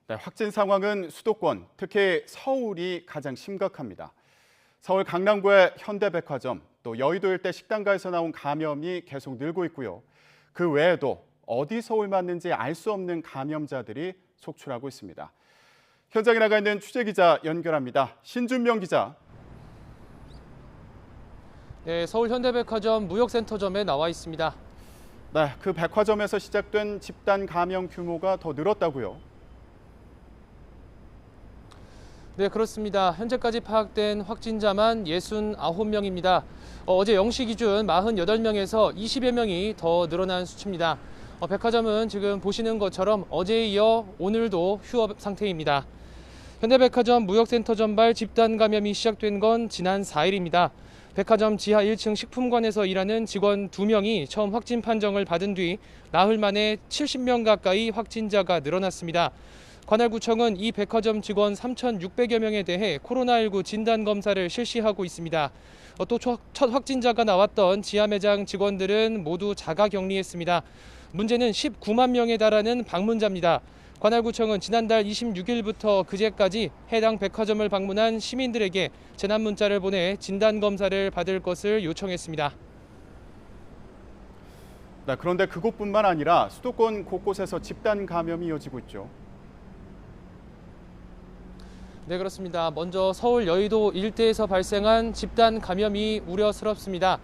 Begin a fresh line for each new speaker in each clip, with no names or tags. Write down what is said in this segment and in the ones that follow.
네, 확진 상황은 수도권, 특히 서울이 가장 심각합니다. 서울 강남구의 현대백화점, 또 여의도 일대 식당가에서 나온 감염이 계속 늘고 있고요. 그 외에도 어디서 옮았는지 알 수 없는 감염자들이 속출하고 있습니다. 현장에 나가 있는 취재기자 연결합니다. 신준명 기자.
네, 서울 현대백화점 무역센터점에 나와 있습니다.
네, 그 백화점에서 시작된 집단 감염 규모가 더 늘었다고요?
네, 그렇습니다. 현재까지 파악된 확진자만 69명입니다. 어제 0시 기준 48명에서 20여 명이 더 늘어난 수치입니다. 백화점은 지금 보시는 것처럼 어제에 이어 오늘도 휴업 상태입니다. 현대백화점 무역센터 전발 집단 감염이 시작된 건 지난 4일입니다. 백화점 지하 1층 식품관에서 일하는 직원 2명이 처음 확진 판정을 받은 뒤 나흘 만에 70명 가까이 확진자가 늘어났습니다. 관할구청은 이 백화점 직원 3,600여 명에 대해 코로나19 진단검사를 실시하고 있습니다. 또 첫 확진자가 나왔던 지하 매장 직원들은 모두 자가격리했습니다. 문제는 19만 명에 달하는 방문자입니다. 관할구청은 지난달 26일부터 그제까지 해당 백화점을 방문한 시민들에게 재난 문자를 보내 진단검사를 받을 것을 요청했습니다.
네, 그런데 그곳뿐만 아니라 수도권 곳곳에서 집단 감염이 이어지고 있죠.
네, 그렇습니다. 먼저 서울 여의도 일대에서 발생한 집단 감염이 우려스럽습니다.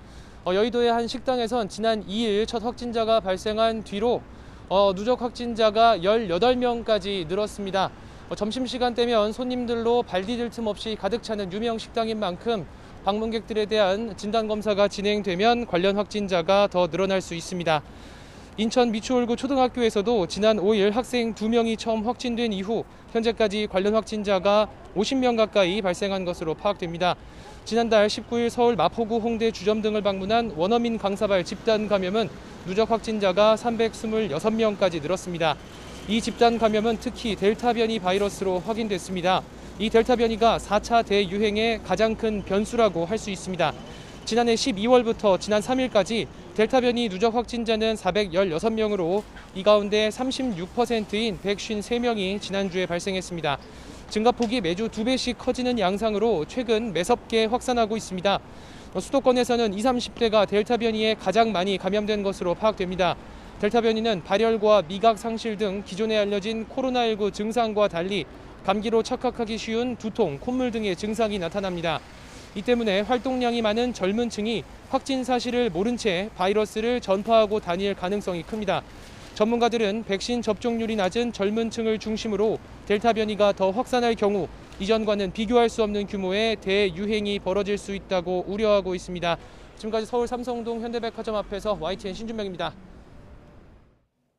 여의도의 한 식당에선 지난 2일 첫 확진자가 발생한 뒤로 누적 확진자가 18명까지 늘었습니다. 점심시간대면 손님들로 발 디딜 틈 없이 가득 차는 유명 식당인 만큼 방문객들에 대한 진단검사가 진행되면 관련 확진자가 더 늘어날 수 있습니다. 인천 미추홀구 초등학교에서도 지난 5일 학생 2명이 처음 확진된 이후 현재까지 관련 확진자가 50명 가까이 발생한 것으로 파악됩니다. 지난달 19일 서울 마포구 홍대 주점 등을 방문한 원어민 강사발 집단 감염은 누적 확진자가 326명까지 늘었습니다. 이 집단 감염은 특히 델타 변이 바이러스로 확인됐습니다. 이 델타 변이가 4차 대유행의 가장 큰 변수라고 할 수 있습니다. 지난해 12월부터 지난 3일까지 델타 변이 누적 확진자는 416명으로 이 가운데 36%인 153명이 지난주에 발생했습니다. 증가폭이 매주 2배씩 커지는 양상으로 최근 매섭게 확산하고 있습니다. 수도권에서는 20, 30대가 델타 변이에 가장 많이 감염된 것으로 파악됩니다. 델타 변이는 발열과 미각 상실 등 기존에 알려진 코로나19 증상과 달리 감기로 착각하기 쉬운 두통, 콧물 등의 증상이 나타납니다. 이 때문에 활동량이 많은 젊은 층이 확진 사실을 모른 채 바이러스를 전파하고 다닐 가능성이 큽니다. 전문가들은 백신 접종률이 낮은 젊은 층을 중심으로 델타 변이가 더 확산할 경우 이전과는 비교할 수 없는 규모의 대유행이 벌어질 수 있다고 우려하고 있습니다. 지금까지 서울 삼성동 현대백화점 앞에서 YTN 신준명입니다.